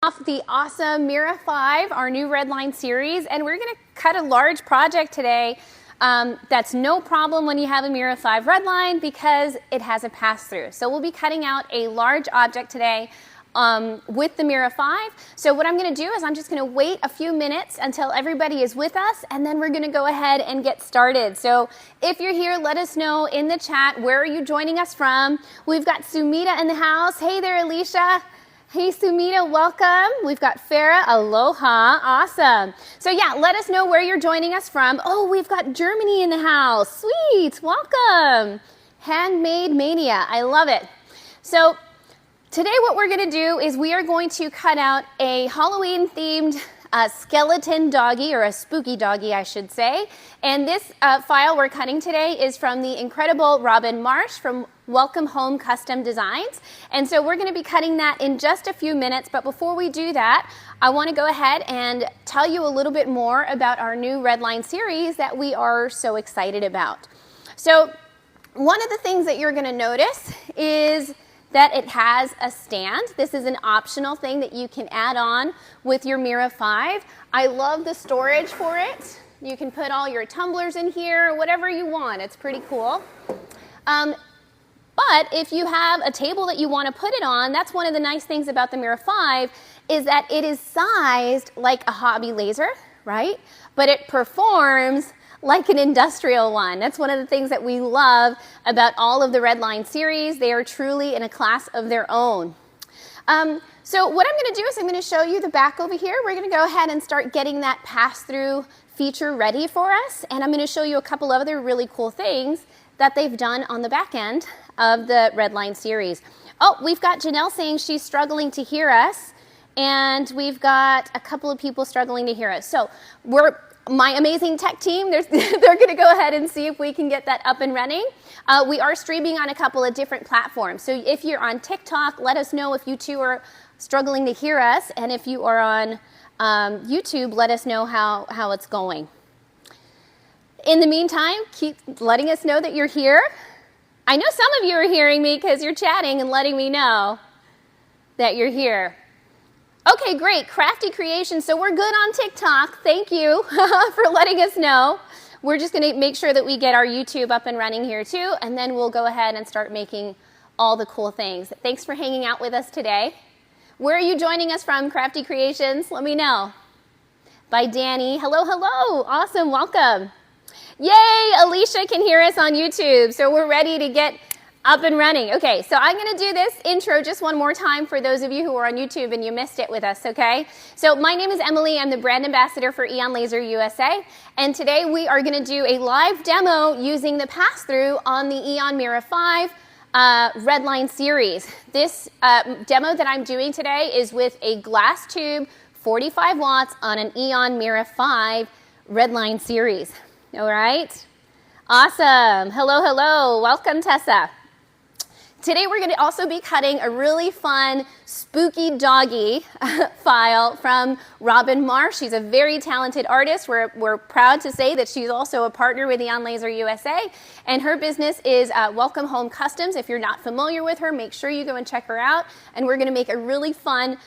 Off the awesome MIRA5, our new Redline series, and we're going to cut a large project today. That's no problem when you have a MIRA5 Redline because it has a pass-through. So we'll be cutting out a large object today with the MIRA5. So what I'm going to do is I'm just going to wait a few minutes until everybody is with us, and then we're going to go ahead and get started. So if you're here, let us know in the chat, where are you joining us from? We've got Sumita in the house. Hey there, Alicia. Hey, Sumita, welcome. We've got Farah, aloha, awesome. So yeah, let us know where you're joining us from. Oh, we've got Germany in the house. Sweet, welcome. Handmade Mania, I love it. So today what we're gonna do is we are going to cut out a Halloween themed skeleton doggy, or a spooky doggy, I should say. And this file we're cutting today is from the incredible Robin Marsh from Welcome Home Custom Designs. And so we're going to be cutting that in just a few minutes. But before we do that, I want to go ahead and tell you a little bit more about our new Redline series that we are so excited about. So one of the things that you're going to notice is that it has a stand. This is an optional thing that you can add on with your MIRA5. I love the storage for it. You can put all your tumblers in here, whatever you want. It's pretty cool. But if you have a table that you want to put it on, that's one of the nice things about the MIRA5 is that it is sized like a hobby laser, right? But it performs like an industrial one. That's one of the things that we love about all of the Redline series. They are truly in a class of their own. So what I'm going to do is I'm going to show you the back over here. We're going to go ahead and start getting that pass-through feature ready for us. And I'm going to show you a couple of other really cool things that they've done on the back end of the Redline series. Oh, we've got Janelle saying she's struggling to hear us. And we've got a couple of people struggling to hear us. So my amazing tech team, they're going to go ahead and see if we can get that up and running. We are streaming on a couple of different platforms. So if you're on TikTok, let us know if you too are struggling to hear us. And if you are on YouTube, let us know how it's going. In the meantime, keep letting us know that you're here. I know some of you are hearing me because you're chatting and letting me know that you're here. Okay, great. Crafty Creation. So we're good on TikTok. Thank you for letting us know. We're just going to make sure that we get our YouTube up and running here too, and then we'll go ahead and start making all the cool things. Thanks for hanging out with us today. Where are you joining us from, Crafty Creations? Let me know. By Danny. Hello, hello. Awesome. Welcome. Yay, Alicia can hear us on YouTube, so we're ready to get up and running. Okay, so I'm going to do this intro just one more time for those of you who are on YouTube and you missed it with us, okay? So my name is Emily. I'm the brand ambassador for Aeon Laser USA, and today we are going to do a live demo using the pass-through on the Aeon MIRA5 Redline series. This demo that I'm doing today is with a glass tube, 45 watts on an Aeon MIRA5 Redline series. All right? Awesome. Hello, hello. Welcome, Tessa. Today we're going to also be cutting a really fun spooky doggy file from Robin Marsh. She's a very talented artist. We're proud to say that she's also a partner with Aeon Laser USA, and her business is Welcome Home Customs. If you're not familiar with her, make sure you go and check her out, and we're going to make a really fun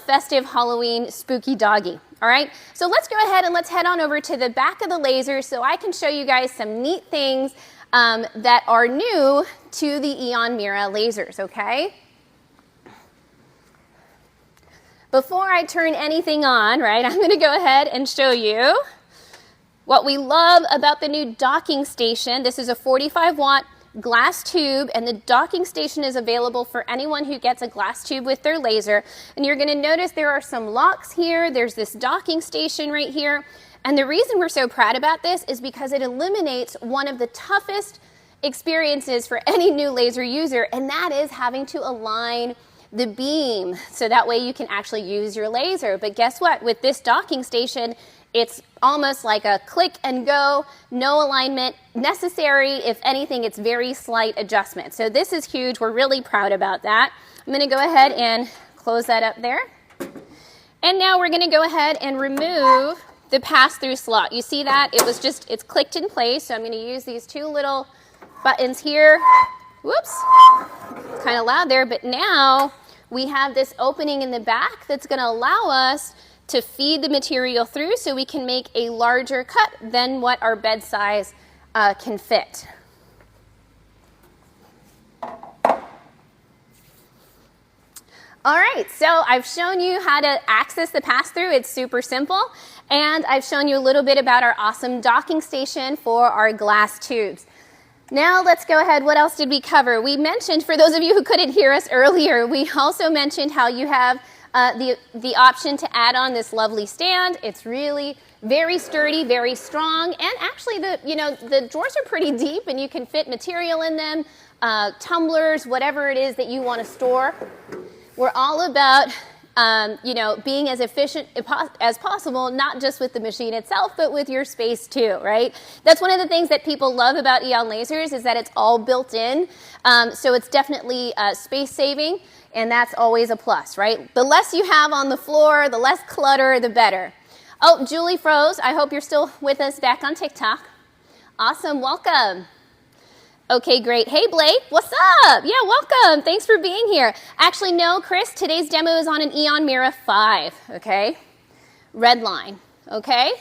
festive Halloween spooky doggy. All right, so let's go ahead and let's head on over to the back of the laser so I can show you guys some neat things that are new to the Aeon Mira lasers, okay? Before I turn anything on, right, I'm going to go ahead and show you what we love about the new docking station. This is a 45-watt glass tube, and the docking station is available for anyone who gets a glass tube with their laser. And you're going to notice there are some locks here. There's this docking station right here. And the reason we're so proud about this is because it eliminates one of the toughest experiences for any new laser user, and that is having to align the beam so that way you can actually use your laser. But guess what? With this docking station, it's almost like a click and go, no alignment necessary. If anything, it's very slight adjustment. So this is huge. We're really proud about that. I'm going to go ahead and close that up there. And now we're going to go ahead and remove the pass-through slot. You see that? It's clicked in place. So I'm going to use these two little buttons here. Whoops. It's kind of loud there, but now we have this opening in the back that's going to allow us to feed the material through so we can make a larger cut than what our bed size can fit. All right, so I've shown you how to access the pass-through. It's super simple. And I've shown you a little bit about our awesome docking station for our glass tubes. Now let's go ahead. What else did we cover? We mentioned, for those of you who couldn't hear us earlier, we also mentioned how you have the option to add on this lovely stand. It's really very sturdy, very strong, and actually the drawers are pretty deep and you can fit material in them, tumblers, whatever it is that you want to store. We're all about being as efficient as possible, not just with the machine itself, but with your space too, right? That's one of the things that people love about Aeon lasers is that it's all built in. So it's definitely space saving, and that's always a plus, right? The less you have on the floor, the less clutter, the better. Oh, Julie froze. I hope you're still with us back on TikTok. Awesome, welcome. Okay, great. Hey, Blake, what's up? Yeah, welcome. Thanks for being here. Actually, no, Chris, today's demo is on an Aeon MIRA5, okay? Redline, okay?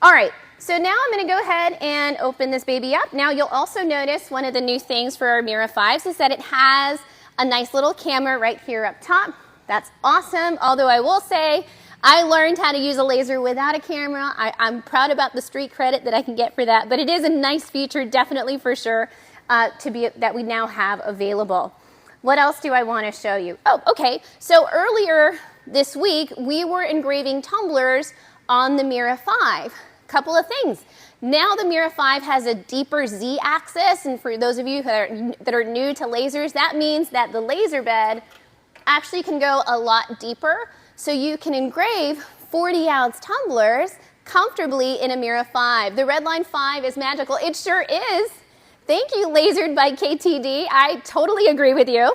All right, so now I'm going to go ahead and open this baby up. Now, you'll also notice one of the new things for our MIRA5s is that it has a nice little camera right here up top. That's awesome, although I will say I learned how to use a laser without a camera. I'm proud about the street credit that I can get for that, but it is a nice feature, definitely for sure. That we now have available. What else do I want to show you? Oh, okay. So earlier this week, we were engraving tumblers on the MIRA5. Couple of things. Now the MIRA5 has a deeper Z-axis, and for those of you that are new to lasers, that means that the laser bed actually can go a lot deeper, so you can engrave 40-ounce tumblers comfortably in a MIRA5. The Redline 5 is magical. It sure is. Thank you, Lasered by KTD. I totally agree with you.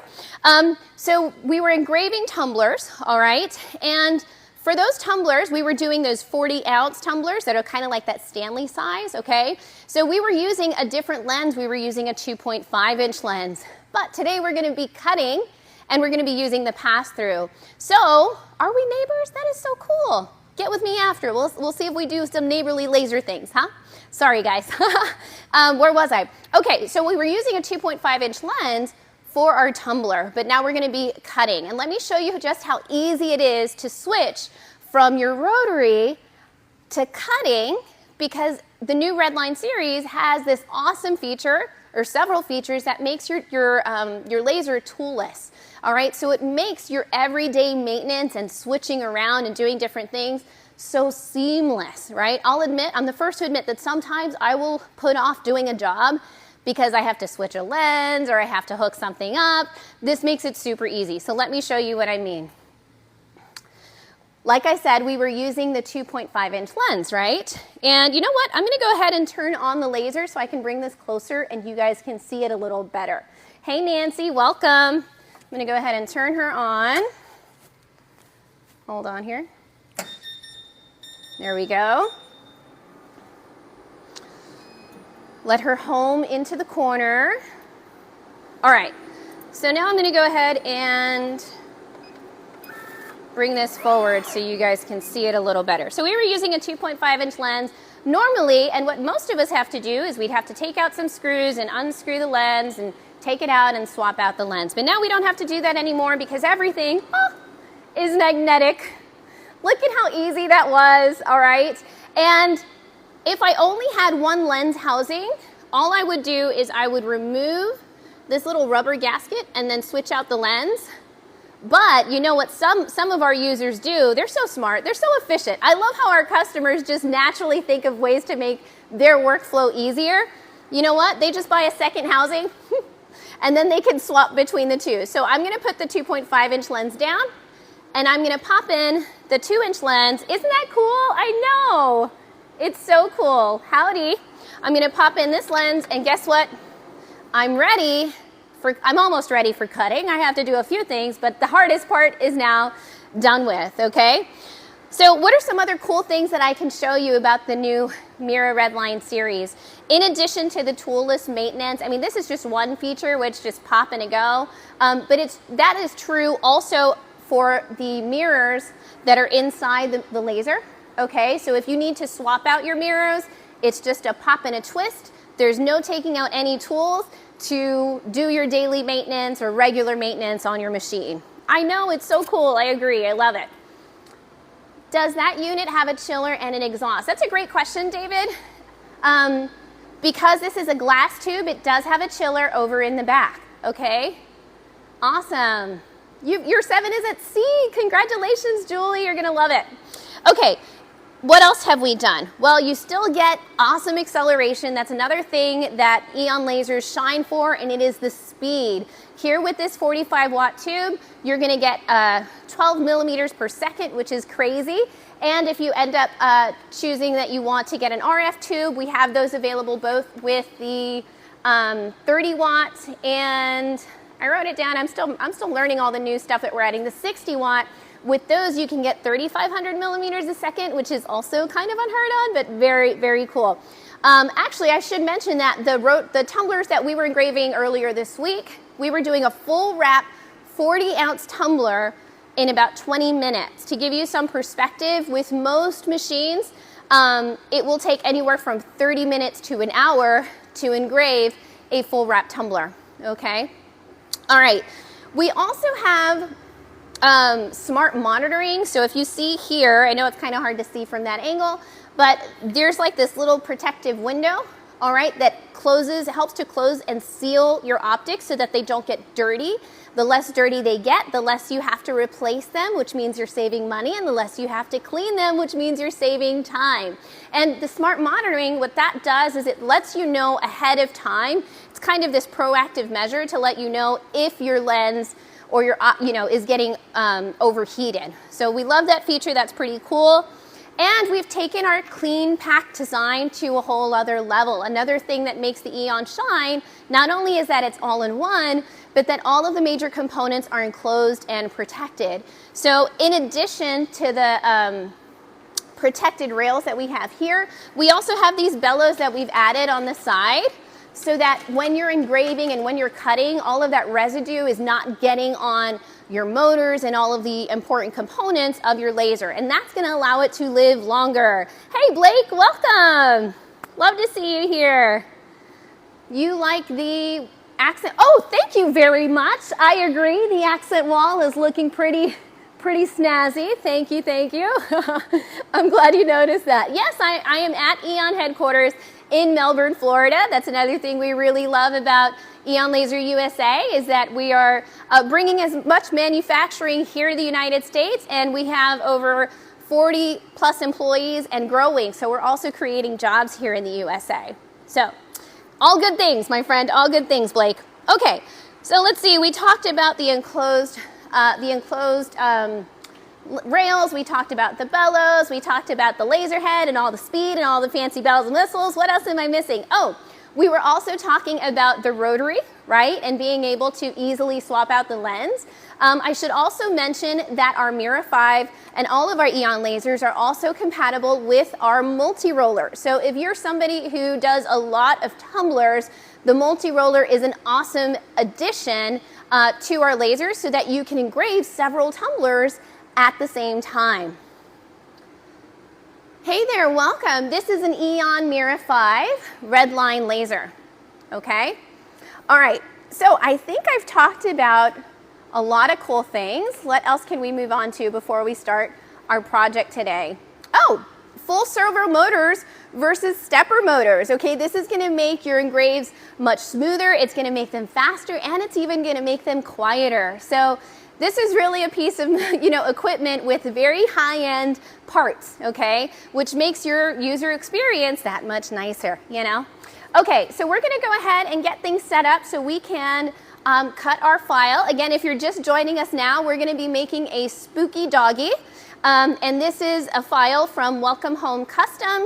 So we were engraving tumblers, all right? And for those tumblers, we were doing those 40-ounce tumblers that are kind of like that Stanley size, okay? So we were using a different lens. We were using a 2.5-inch lens. But today we're going to be cutting, and we're going to be using the pass-through. So are we neighbors? That is so cool. Get with me after. We'll see if we do some neighborly laser things, huh? Sorry, guys. Where was I? Okay, so we were using a 2.5-inch lens for our tumbler, but now we're going to be cutting. And let me show you just how easy it is to switch from your rotary to cutting, because the new Redline series has this awesome feature, or several features, that makes your laser toolless. All right, so it makes your everyday maintenance and switching around and doing different things so seamless, right? I'll admit, I'm the first to admit that sometimes I will put off doing a job because I have to switch a lens or I have to hook something up. This makes it super easy. So let me show you what I mean. Like I said, we were using the 2.5-inch lens, right? And you know what? I'm gonna go ahead and turn on the laser so I can bring this closer and you guys can see it a little better. Hey, Nancy, welcome. I'm gonna go ahead and turn her on. Hold on here. There we go. Let her home into the corner. All right, so now I'm gonna go ahead and bring this forward so you guys can see it a little better. So we were using a 2.5-inch lens. Normally, and what most of us have to do is we'd have to take out some screws and unscrew the lens and take it out and swap out the lens. But now we don't have to do that anymore because everything is magnetic. Look at how easy that was, all right? And if I only had one lens housing, all I would do is I would remove this little rubber gasket and then switch out the lens. But you know what some of our users do? They're so smart, they're so efficient. I love how our customers just naturally think of ways to make their workflow easier. You know what? They just buy a second housing and then they can swap between the two. So I'm gonna put the 2.5-inch lens down and I'm gonna pop in the 2-inch lens. Isn't that cool? I know. It's so cool. Howdy. I'm gonna pop in this lens and guess what? I'm almost ready for cutting. I have to do a few things, but the hardest part is now done with, okay? So what are some other cool things that I can show you about the new MIRA Redline series? In addition to the toolless maintenance, I mean, this is just one feature, which just pop and a go, but that is true also for the mirrors that are inside the laser. Okay, so if you need to swap out your mirrors, it's just a pop and a twist. There's no taking out any tools to do your daily maintenance or regular maintenance on your machine. I know, it's so cool. I agree. I love it. Does that unit have a chiller and an exhaust? That's a great question, David. Because this is a glass tube, it does have a chiller over in the back. Okay, awesome. Your 7 is at C. Congratulations, Julie. You're going to love it. Okay. What else have we done? Well, you still get awesome acceleration. That's another thing that Aeon lasers shine for, and it is the speed. Here with this 45-watt tube, you're going to get 12 millimeters per second, which is crazy. And if you end up choosing that you want to get an RF tube, we have those available both with the 30 watts and I wrote it down. I'm still learning all the new stuff that we're adding. The 60 watt. With those, you can get 3,500 millimeters a second, which is also kind of unheard of, but very, very cool. Actually, I should mention that the tumblers that we were engraving earlier this week, we were doing a full wrap 40-ounce tumbler in about 20 minutes. To give you some perspective, with most machines, it will take anywhere from 30 minutes to an hour to engrave a full wrap tumbler, okay? All right, we also have smart monitoring. So if you see here, I know it's kind of hard to see from that angle, but there's like this little protective window, all right, that helps to close and seal your optics so that they don't get dirty. The less dirty they get, the less you have to replace them, which means you're saving money, and the less you have to clean them, which means you're saving time. And the smart monitoring, what that does is it lets you know ahead of time. It's kind of this proactive measure to let you know if your lens or your, is getting overheated. So we love that feature. That's pretty cool. And we've taken our clean pack design to a whole other level. Another thing that makes the Aeon shine, not only is that it's all in one, but that all of the major components are enclosed and protected. So in addition to the protected rails that we have here, we also have these bellows that we've added on the side, so that when you're engraving and when you're cutting, all of that residue is not getting on your motors and all of the important components of your laser. And that's going to allow it to live longer. Hey, Blake, welcome. Love to see you here. You like the accent? Oh, thank you very much. I agree. The accent wall is looking pretty snazzy. Thank you, thank you. I'm glad you noticed that. Yes, I am at Aeon headquarters in Melbourne, Florida. That's another thing we really love about Aeon Laser USA is that we are bringing as much manufacturing here to the United States, and we have over 40 plus employees and growing. So we're also creating jobs here in the USA. So all good things, my friend, all good things, Blake. Okay, so let's see. We talked about the enclosed rails, we talked about the bellows, we talked about the laser head and all the speed and all the fancy bells and whistles. What else am I missing? Oh, we were also talking about the rotary, right? And being able to easily swap out the lens. I should also mention that our MIRA5 and all of our Aeon lasers are also compatible with our multi-roller. So if you're somebody who does a lot of tumblers, the multi-roller is an awesome addition to our lasers so that you can engrave several tumblers at the same time. Hey there, welcome. This is an Aeon MIRA5 Redline laser, okay? All right, so I think I've talked about a lot of cool things. What else can we move on to before we start our project today? Oh, full servo motors versus stepper motors. Okay, this is gonna make your engraves much smoother, it's gonna make them faster, and it's even gonna make them quieter. So this is really a piece of equipment with very high-end parts, okay, which makes your user experience that much nicer, Okay, so we're gonna go ahead and get things set up so we can cut our file. Again, if you're just joining us now, we're gonna be making a spooky doggy. And this is a file from Welcome Home Custom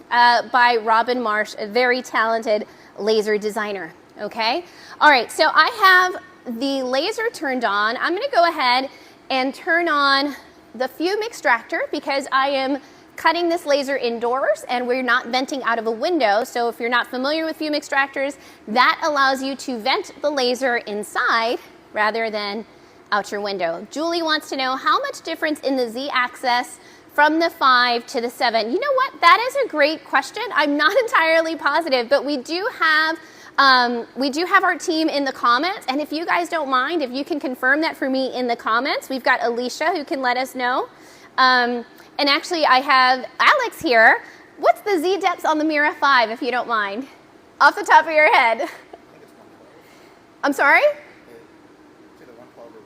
by Robin Marsh, a very talented laser designer, okay? All right, so I have the laser turned on. I'm gonna go ahead and turn on the fume extractor because I am cutting this laser indoors and we're not venting out of a window. So if you're not familiar with fume extractors, that allows you to vent the laser inside rather than out your window. Julie wants to know how much difference in the Z-axis from the 5 to the 7. You know what? That is a great question. I'm not entirely positive, but we do have our team in the comments, and if you guys don't mind, if you can confirm that for me in the comments. We've got Alicia who can let us know. And actually, I have Alex here. What's the Z depths on the MIRA5, if you don't mind? Off the top of your head. I think it's 112. I'm sorry? It's either 112 or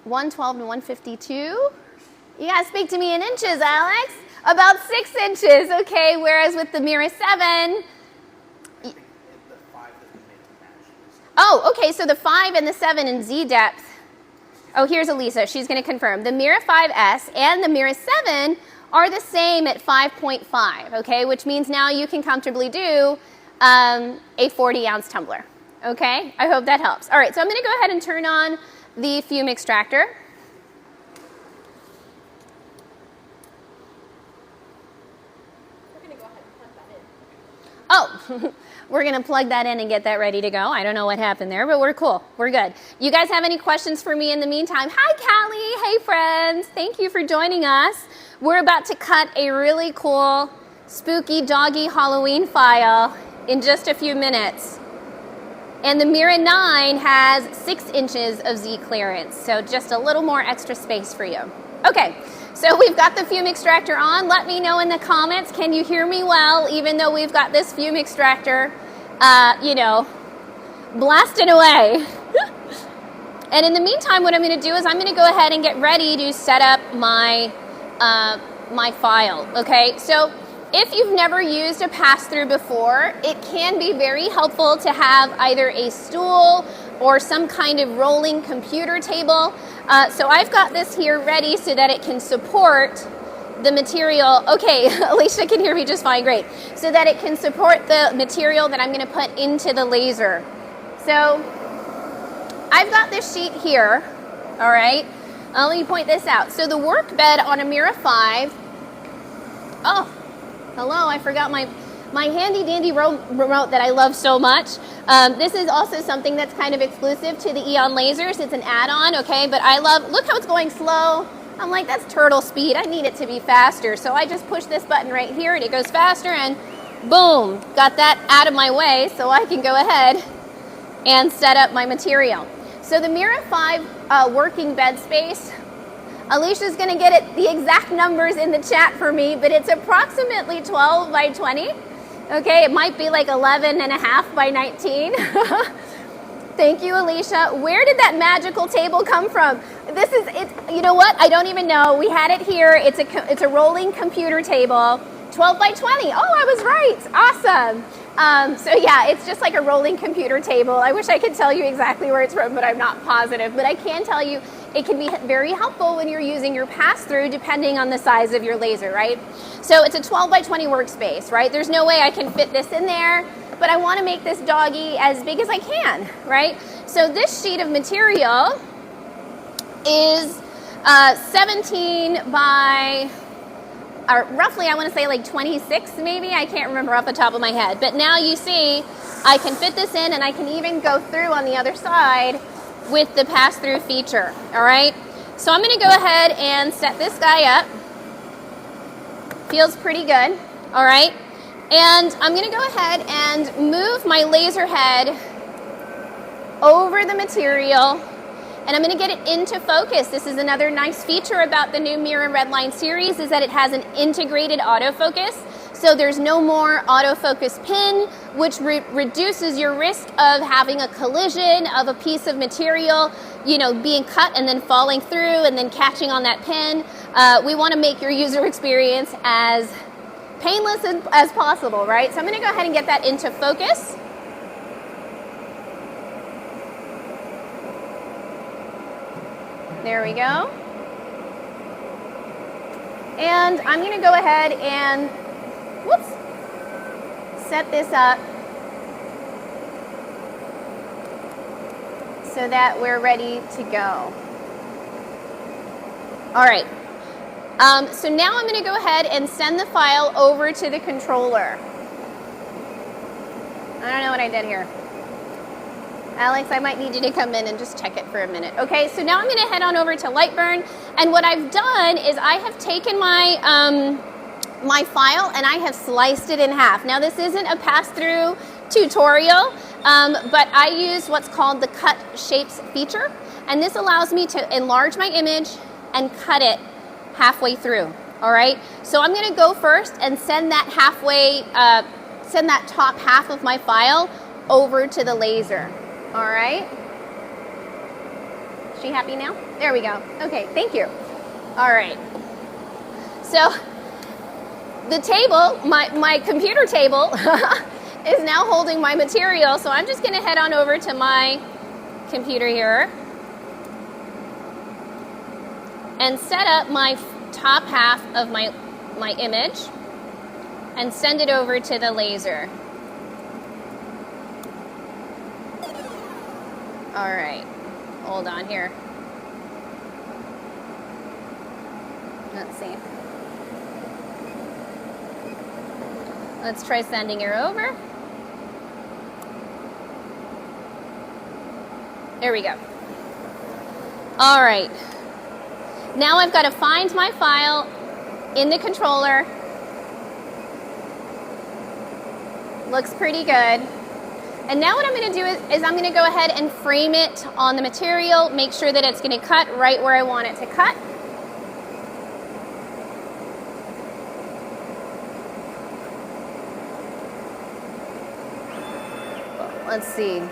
152. 112 to 152? You gotta speak to me in inches, Alex. About 6 inches, okay, whereas with the MIRA7, oh, okay, so the 5 and the 7 in Z depth. Oh, here's Elisa. She's going to confirm. The MIRA5 S and the MIRA7 are the same at 5.5, okay, which means now you can comfortably do a 40-ounce tumbler, okay? I hope that helps. All right, so I'm going to go ahead and turn on the fume extractor. We're going to go ahead and plug that in. Oh. We're going to plug that in and get that ready to go. I don't know what happened there, but we're cool. We're good. You guys have any questions for me in the meantime? Hi, Callie. Hey, friends. Thank you for joining us. We're about to cut a really cool, spooky doggy Halloween file in just a few minutes. And the MIRA9 has 6 inches of Z clearance, so just a little more extra space for you. Okay. So we've got the fume extractor on. Let me know in the comments, can you hear me well, even though we've got this fume extractor, you know, blasting away. And in the meantime, what I'm going to do is I'm going to go ahead and get ready to set up my, my file, okay? So if you've never used a pass-through before, it can be very helpful to have either a stool or some kind of rolling computer table. So I've got this here ready so that it can support the material. Okay, Alicia can hear me just fine, great. So that it can support the material that I'm going to put into the laser. So I've got this sheet here, all right? Let me point this out. So the work bed on a MIRA5, oh, hello, I forgot my handy dandy remote that I love so much. This is also something that's kind of exclusive to the Aeon lasers. It's an add-on, okay, but I love, look how it's going slow. I'm like, that's turtle speed. I need it to be faster. So I just push this button right here and it goes faster and boom, got that out of my way so I can go ahead and set up my material. So the MIRA5 working bed space, Alicia's gonna get it the exact numbers in the chat for me, but it's approximately 12 by 20. Okay, it might be like 11 and a half by 19. Thank you, Alicia. Where did that magical table come from? This is it. You know what? I don't even know. We had it here. It's a rolling computer table, 12 by 20. Oh, I was right. Awesome. So yeah, it's just like a rolling computer table. I wish I could tell you exactly where it's from, but I'm not positive. But I can tell you it can be very helpful when you're using your pass-through depending on the size of your laser, right? So it's a 12 by 20 workspace, right? There's no way I can fit this in there, but I want to make this doggy as big as I can, right? So this sheet of material is 17 by, or roughly I want to say like 26 maybe, I can't remember off the top of my head. But now you see I can fit this in and I can even go through on the other side with the pass-through feature, all right? So I'm going to go ahead and set this guy up. Feels pretty good, all right? And I'm going to go ahead and move my laser head over the material, and I'm going to get it into focus. This is another nice feature about the new MIRA Redline series is that it has an integrated autofocus. So there's no more autofocus pin, which reduces your risk of having a collision of a piece of material, you know, being cut and then falling through and then catching on that pin. We want to make your user experience as painless as possible, right? So I'm going to go ahead and get that into focus. There we go. And I'm going to go ahead and set this up so that we're ready to go. All right. So now I'm going to go ahead and send the file over to the controller. I don't know what I did here. Alex, I might need you to come in and just check it for a minute. Okay, so now I'm gonna head on over to Lightburn, and what I've done is I have taken my, my file and I have sliced it in half. Now this isn't a pass-through tutorial, but I use what's called the cut shapes feature, and this allows me to enlarge my image and cut it halfway through. All right, so I'm gonna go first and send that halfway, send that top half of my file over to the laser. All right, is she happy now? There we go. Okay, thank you. All right, so the table, my computer table is now holding my material, so I'm just gonna head on over to my computer here and set up my top half of my image and send it over to the laser. All right, hold on here. Let's see. Let's try sending her over. There we go. All right. Now I've got to find my file in the controller. Looks pretty good. And now what I'm going to do is I'm going to go ahead and frame it on the material, make sure that it's going to cut right where I want it to cut. Let's see.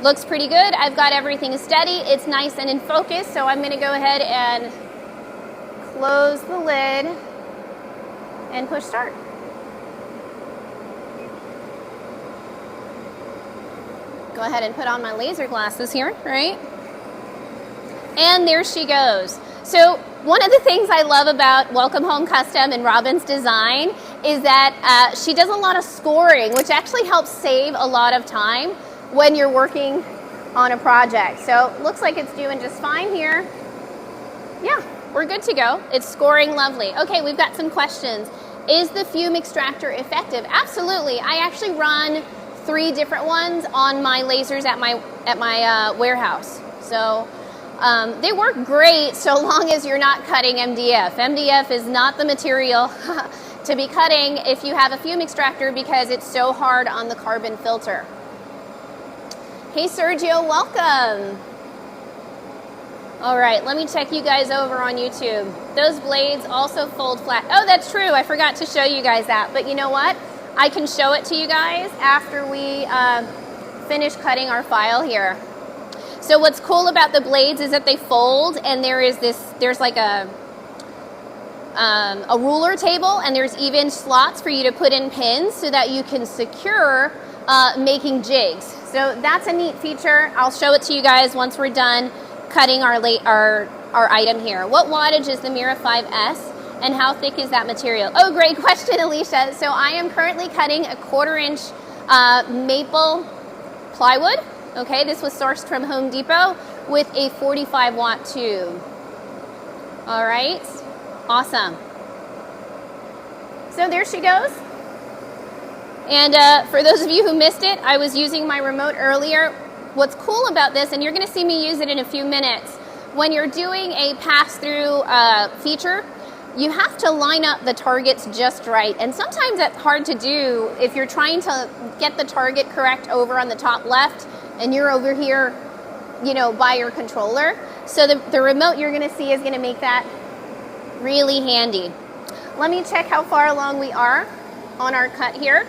Looks pretty good. I've got everything steady. It's nice and in focus, so I'm going to go ahead and close the lid and push start. Go ahead and put on my laser glasses here, right? And there she goes. So one of the things I love about Welcome Home Custom and Robin's design is that she does a lot of scoring, which actually helps save a lot of time when you're working on a project. So looks like it's doing just fine here. Yeah, we're good to go. It's scoring lovely. Okay, we've got some questions. Is the fume extractor effective? Absolutely. I actually run 3 different ones on my lasers at my warehouse. So they work great so long as you're not cutting MDF. MDF is not the material to be cutting if you have a fume extractor because it's so hard on the carbon filter. Hey Sergio, welcome. All right, let me check you guys over on YouTube. Those blades also fold flat. Oh, that's true. I forgot to show you guys that. But you know what? I can show it to you guys after we finish cutting our file here. So what's cool about the blades is that they fold, and there's like a ruler table, and there's even slots for you to put in pins so that you can secure making jigs. So that's a neat feature. I'll show it to you guys once we're done cutting our item here. What wattage is the MIRA5 S? And how thick is that material? Oh, great question, Alicia. So I am currently cutting a 1/4-inch maple plywood. Okay, this was sourced from Home Depot with a 45-watt tube. All right, awesome. So there she goes. And for those of you who missed it, I was using my remote earlier. What's cool about this, and you're gonna see me use it in a few minutes, when you're doing a pass-through feature, you have to line up the targets just right. And sometimes that's hard to do if you're trying to get the target correct over on the top left and you're over here, you know, by your controller. So the remote you're gonna see is gonna make that really handy. Let me check how far along we are on our cut here.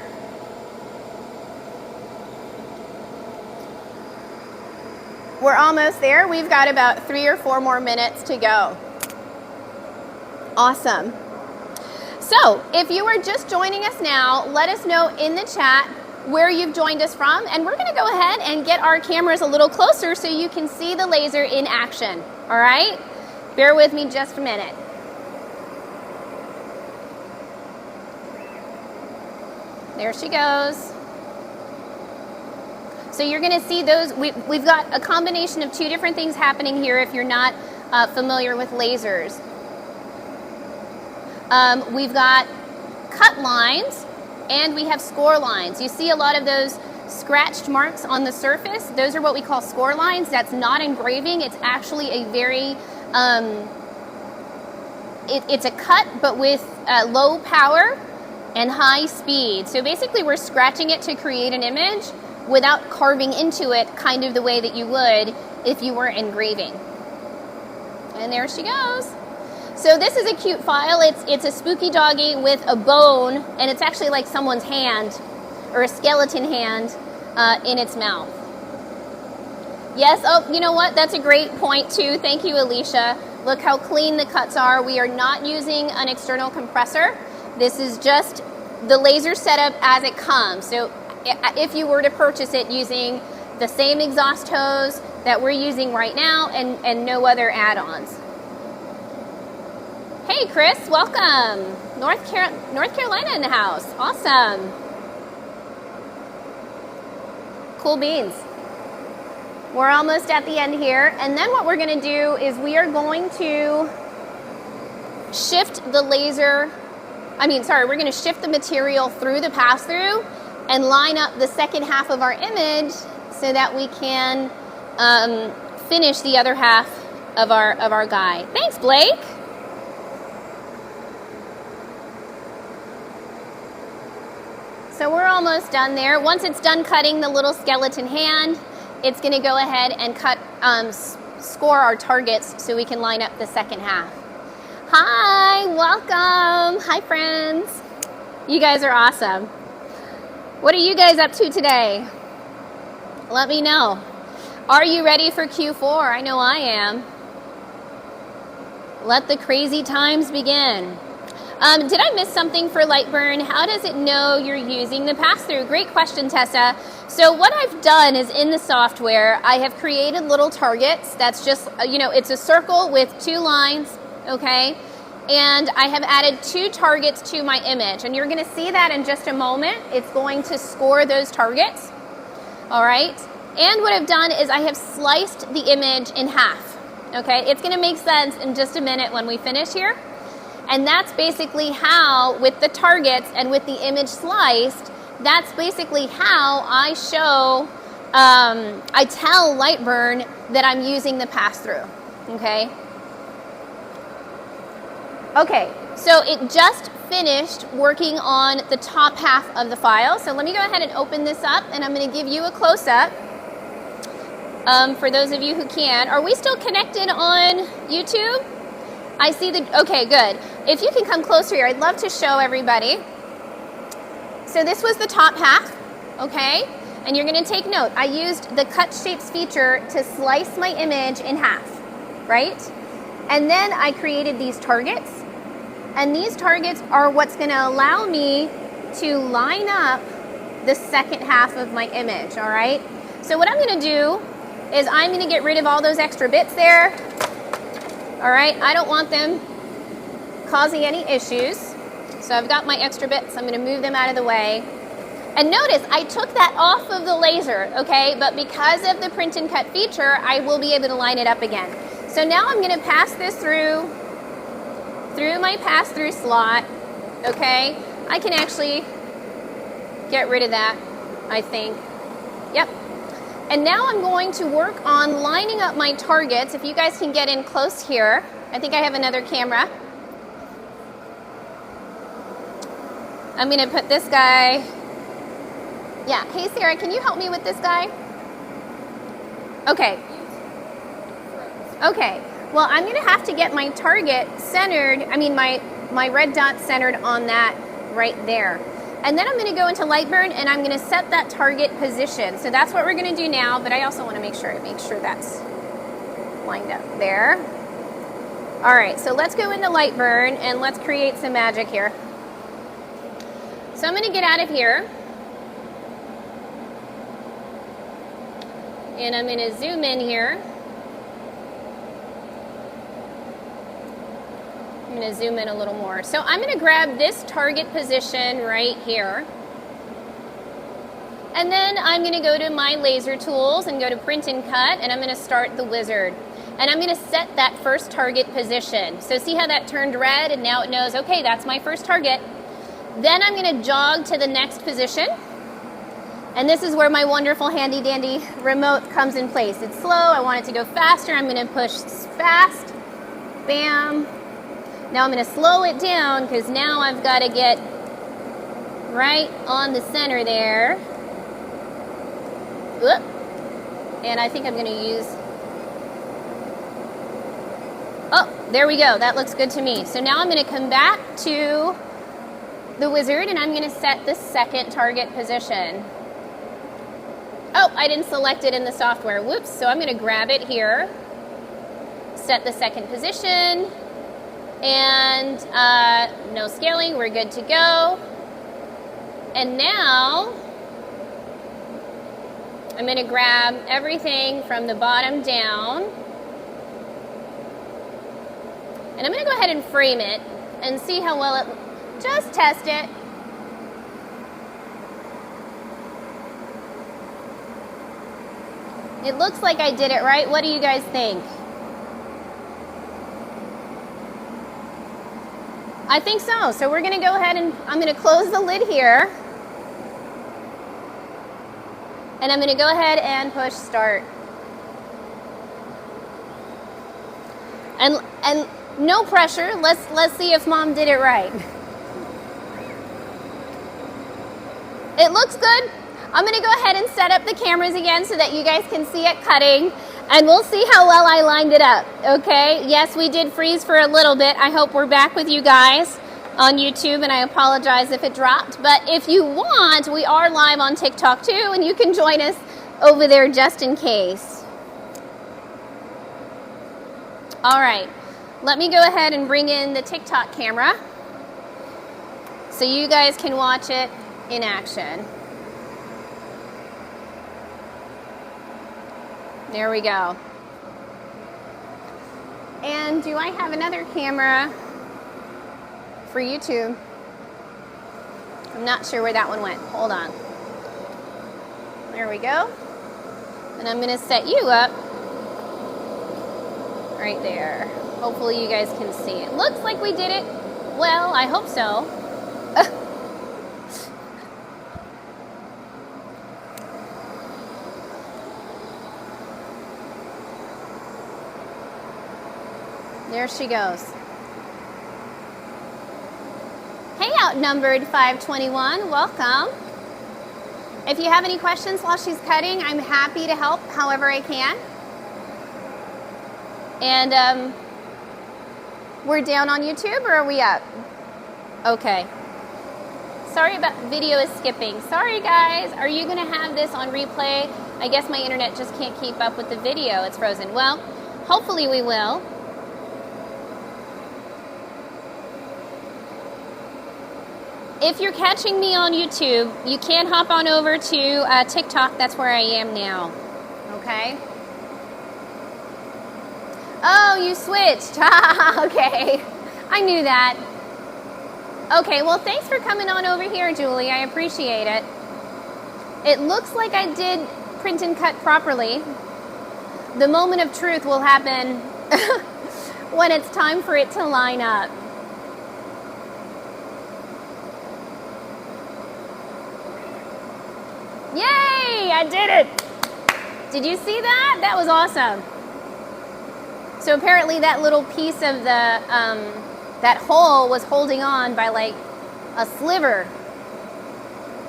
We're almost there. We've got about 3 or 4 more minutes to go. Awesome. So if you are just joining us now, let us know in the chat where you've joined us from, and we're gonna go ahead and get our cameras a little closer so you can see the laser in action, all right? Bear with me just a minute. There she goes. So you're gonna see those, we've got a combination of 2 different things happening here if you're not familiar with lasers. We've got cut lines and we have score lines. You see a lot of those scratched marks on the surface, those are what we call score lines. That's not engraving. It's actually a very, it's a cut, but with low power and high speed. So basically we're scratching it to create an image without carving into it, kind of the way that you would if you were engraving. And there she goes. So this is a cute file. It's a spooky doggy with a bone, and it's actually like someone's hand or a skeleton hand in its mouth. Yes, oh, you know what? That's a great point too. Thank you, Alicia. Look how clean the cuts are. We are not using an external compressor. This is just the laser setup as it comes. So if you were to purchase it using the same exhaust hose that we're using right now and no other add-ons. Hey Chris, welcome. North Carolina in the house. Awesome. Cool beans. We're almost at the end here, and then what we're going to do is we are going to shift the we're going to shift the material through the pass-through and line up the second half of our image so that we can finish the other half of our guy. Thanks, Blake. So we're almost done there. Once it's done cutting the little skeleton hand, it's going to go ahead and cut, score our targets so we can line up the second half. Hi, welcome. Hi, friends. You guys are awesome. What are you guys up to today? Let me know. Are you ready for Q4? I know I am. Let the crazy times begin. Did I miss something for Lightburn? How does it know you're using the pass-through? Great question, Tessa. So what I've done is in the software, I have created little targets. That's just, it's a circle with 2 lines, okay? And I have added 2 targets to my image. And you're going to see that in just a moment. It's going to score those targets, all right? And what I've done is I have sliced the image in half, okay? It's going to make sense in just a minute when we finish here. And that's basically how, with the targets and with the image sliced, that's basically how I show, I tell Lightburn that I'm using the pass-through, okay? Okay, so it just finished working on the top half of the file. So let me go ahead and open this up, and I'm going to give you a close-up for those of you who can. Are we still connected on YouTube? I see okay, good. If you can come closer here, I'd love to show everybody. So this was the top half, okay? And you're gonna take note. I used the cut shapes feature to slice my image in half, right? And then I created these targets. And these targets are what's gonna allow me to line up the second half of my image, all right? So what I'm gonna do is I'm gonna get rid of all those extra bits there. All right, I don't want them causing any issues. So I've got my extra bits. I'm going to move them out of the way. And notice, I took that off of the laser, okay? But because of the print and cut feature, I will be able to line it up again. So now I'm going to pass this through my pass-through slot, okay? I can actually get rid of that, I think. Yep. And now I'm going to work on lining up my targets. If you guys can get in close here. I think I have another camera. I'm going to put this guy. Yeah. Hey, Sarah, can you help me with this guy? Okay. Okay. Well, I'm going to have to get my target centered. My red dot centered on that right there. And then I'm going to go into Lightburn and I'm going to set that target position. So that's what we're going to do now, but I also want to make sure that's lined up there. All right, so let's go into Lightburn and let's create some magic here. So I'm going to get out of here. And I'm going to zoom in here. I'm going to zoom in a little more. So I'm going to grab this target position right here. And then I'm going to go to my laser tools and go to print and cut, and I'm going to start the wizard. And I'm going to set that first target position. So see how that turned red and now it knows, okay, that's my first target. Then I'm going to jog to the next position. And this is where my wonderful handy dandy remote comes in place. It's slow, I want it to go faster. I'm gonna push fast, bam. Now I'm gonna slow it down because now I've gotta get right on the center there. Whoop. And I think I'm gonna use, oh, there we go, that looks good to me. So now I'm gonna come back to the wizard and I'm gonna set the second target position. Oh, I didn't select it in the software, whoops. So I'm gonna grab it here, set the second position, and no scaling, we're good to go. And now, I'm gonna grab everything from the bottom down, and I'm gonna go ahead and frame it and see how well it, just test it. It looks like I did it right. What do you guys think? I think so. So we're gonna go ahead and I'm gonna close the lid here. And I'm gonna go ahead and push start. And no pressure. Let's see if Mom did it right. It looks good. I'm gonna go ahead and set up the cameras again so that you guys can see it cutting, and we'll see how well I lined it up, okay? Yes, we did freeze for a little bit. I hope we're back with you guys on YouTube, and I apologize if it dropped, but if you want, we are live on TikTok too, and you can join us over there just in case. All right, let me go ahead and bring in the TikTok camera so you guys can watch it in action. There we go. And do I have another camera for YouTube? I'm not sure where that one went. Hold on. There we go. And I'm going to set you up right there. Hopefully you guys can see it. Looks like we did it well. I hope so. There she goes. Hey, outnumbered 521, welcome. If you have any questions while she's cutting, I'm happy to help however I can. And we're down on YouTube, or are we up? Okay. Sorry about video is skipping. Sorry guys, are you gonna have this on replay? I guess my internet just can't keep up with the video, it's frozen. Well, hopefully we will. If you're catching me on YouTube, you can hop on over to TikTok. That's where I am now. Okay? Oh, you switched. Okay. I knew that. Okay, well, thanks for coming on over here, Julie. I appreciate it. It looks like I did print and cut properly. The moment of truth will happen when it's time for it to line up. Yay! I did it! Did you see that? That was awesome. So apparently that little piece of the, that hole was holding on by like a sliver.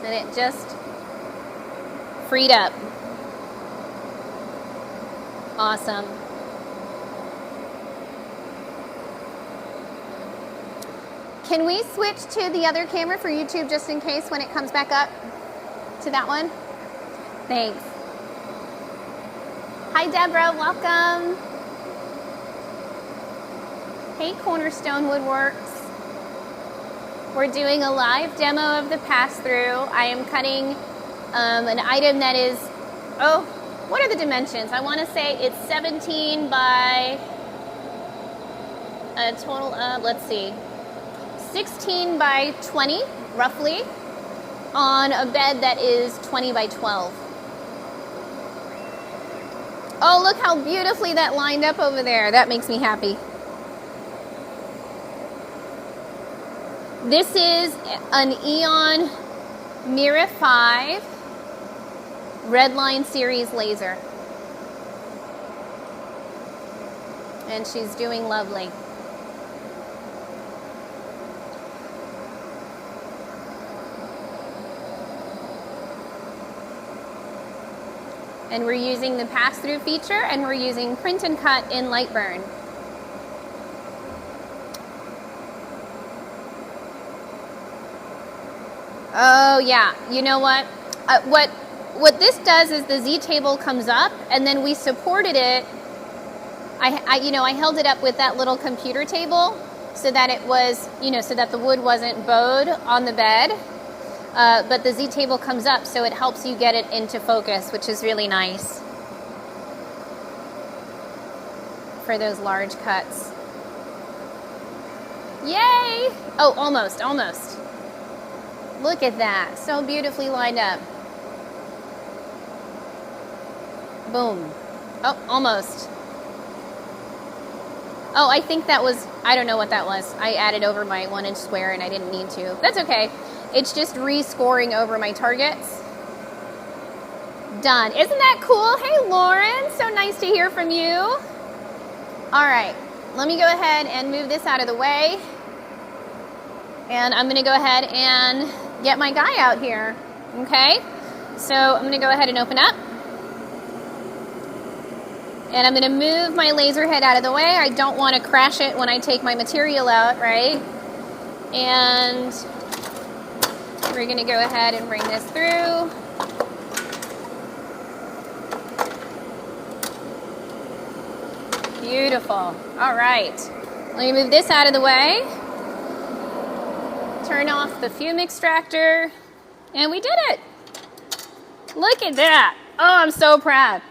And it just freed up. Awesome. Can we switch to the other camera for YouTube just in case when it comes back up? To that one? Thanks. Hi Deborah, welcome. Hey Cornerstone Woodworks. We're doing a live demo of the pass-through. I am cutting an item that is, oh, what are the dimensions? I want to say it's 17 by a total of, let's see, 16 by 20, roughly, on a bed that is 20 by 12. Oh, look how beautifully that lined up over there. That makes me happy. This is an Aeon MIRA5 Redline series laser. And she's doing lovely. And we're using the pass-through feature, and we're using print and cut in Lightburn. Oh yeah, you know what? What this does is the Z table comes up, and then we supported it. I held it up with that little computer table so that it was, so that the wood wasn't bowed on the bed. But the Z table comes up, so it helps you get it into focus, which is really nice for those large cuts. Yay! Oh, almost. Look at that, so beautifully lined up. Boom. Oh, almost. Oh, I think that was, I don't know what that was. I added over my 1-inch square and I didn't need to. That's okay. It's just rescoring over my targets. Done. Isn't that cool? Hey, Lauren. So nice to hear from you. All right. Let me go ahead and move this out of the way. And I'm going to go ahead and get my guy out here. Okay? So I'm going to go ahead and open up. And I'm going to move my laser head out of the way. I don't want to crash it when I take my material out, right? And we're going to go ahead and bring this through. Beautiful. All right. Let me move this out of the way. Turn off the fume extractor. And we did it. Look at that. Oh, I'm so proud.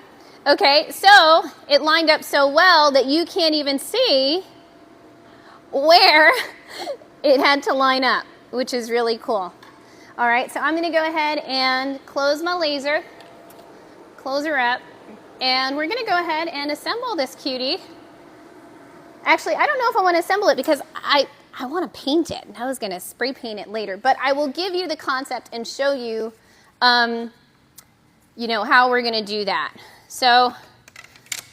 Okay, so it lined up so well that you can't even see where it had to line up, which is really cool. All right, so I'm going to go ahead and close my laser, close her up, and we're going to go ahead and assemble this cutie. Actually, I don't know if I want to assemble it because I want to paint it. I was going to spray paint it later, but I will give you the concept and show you, how we're going to do that. So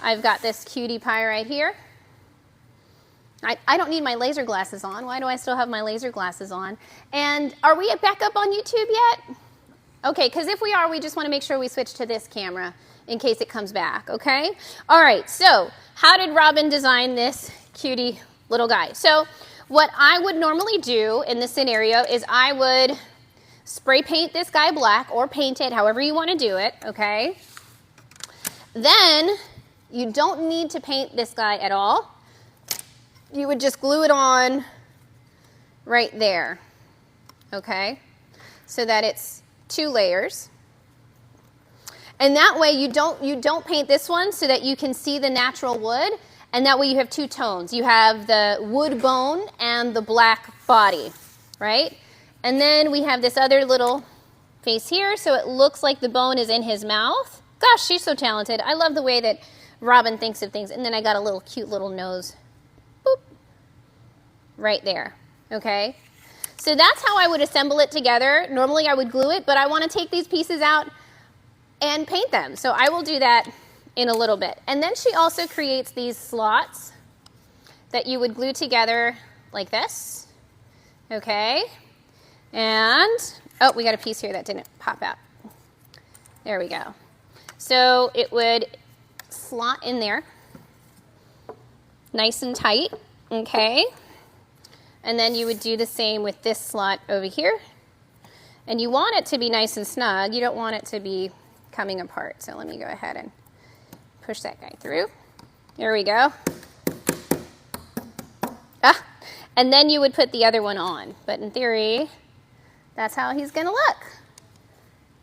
I've got this cutie pie right here. I don't need my laser glasses on. Why do I still have my laser glasses on? And are we back up on YouTube yet? Okay, because if we are, we just want to make sure we switch to this camera in case it comes back, okay? All right, so how did Robin design this cutie little guy? So what I would normally do in this scenario is I would spray paint this guy black or paint it however you want to do it, okay? Then you don't need to paint this guy at all. You would just glue it on right there, okay? So that it's 2 layers. And that way you don't paint this one so that you can see the natural wood, and that way you have 2 tones. You have the wood bone and the black body, right? And then we have this other little face here, so it looks like the bone is in his mouth. Gosh, she's so talented. I love the way that Robin thinks of things. And then I got a little cute little nose. Boop. Right there. Okay? So that's how I would assemble it together. Normally I would glue it, but I want to take these pieces out and paint them. So I will do that in a little bit. And then she also creates these slots that you would glue together like this. Okay? And, oh, we got a piece here that didn't pop out. There we go. So it would slot in there, nice and tight, okay? And then you would do the same with this slot over here. And you want it to be nice and snug. You don't want it to be coming apart. So let me go ahead and push that guy through. There we go. And then you would put the other one on. But in theory, that's how he's going to look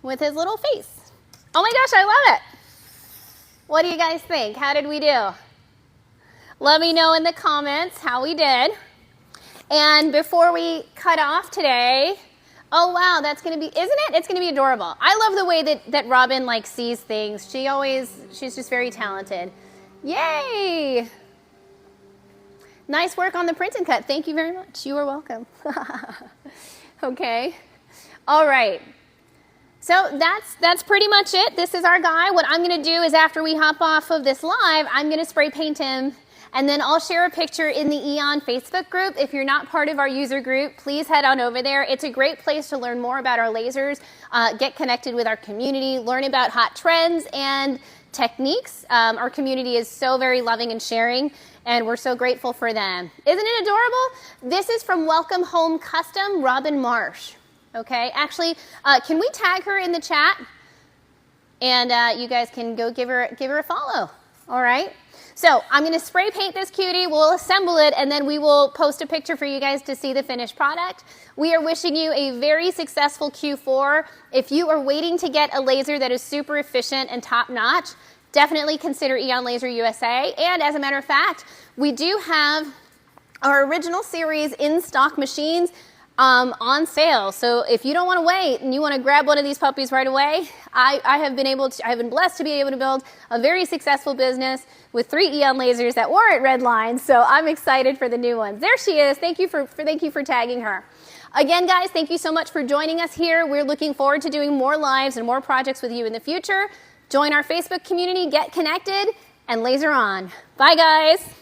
with his little face. Oh my gosh, I love it. What do you guys think? How did we do? Let me know in the comments how we did. And before we cut off today, oh wow, that's going to be, isn't it? It's going to be adorable. I love the way that Robin sees things. She's just very talented. Yay! Nice work on the print and cut. Thank you very much. You are welcome. Okay. All right. So that's pretty much it. This is our guy. What I'm going to do is after we hop off of this live, I'm going to spray paint him, and then I'll share a picture in the Aeon Facebook group. If you're not part of our user group, please head on over there. It's a great place to learn more about our lasers, get connected with our community, learn about hot trends and techniques. Our community is so very loving and sharing, and we're so grateful for them. Isn't it adorable? This is from Welcome Home Custom, Robin Marsh. Okay, actually, can we tag her in the chat? And you guys can go give her a follow. All right. So I'm going to spray paint this cutie. We'll assemble it, and then we will post a picture for you guys to see the finished product. We are wishing you a very successful Q4. If you are waiting to get a laser that is super efficient and top-notch, definitely consider Aeon Laser USA. And as a matter of fact, we do have our original series in-stock machines on sale. So if you don't want to wait and you want to grab one of these puppies right away, I have been blessed to be able to build a very successful business with 3 Aeon lasers that were at Redline. So I'm excited for the new ones. There she is. Thank you for tagging her. Again, guys, thank you so much for joining us here. We're looking forward to doing more lives and more projects with you in the future. Join our Facebook community, get connected, and laser on. Bye, guys.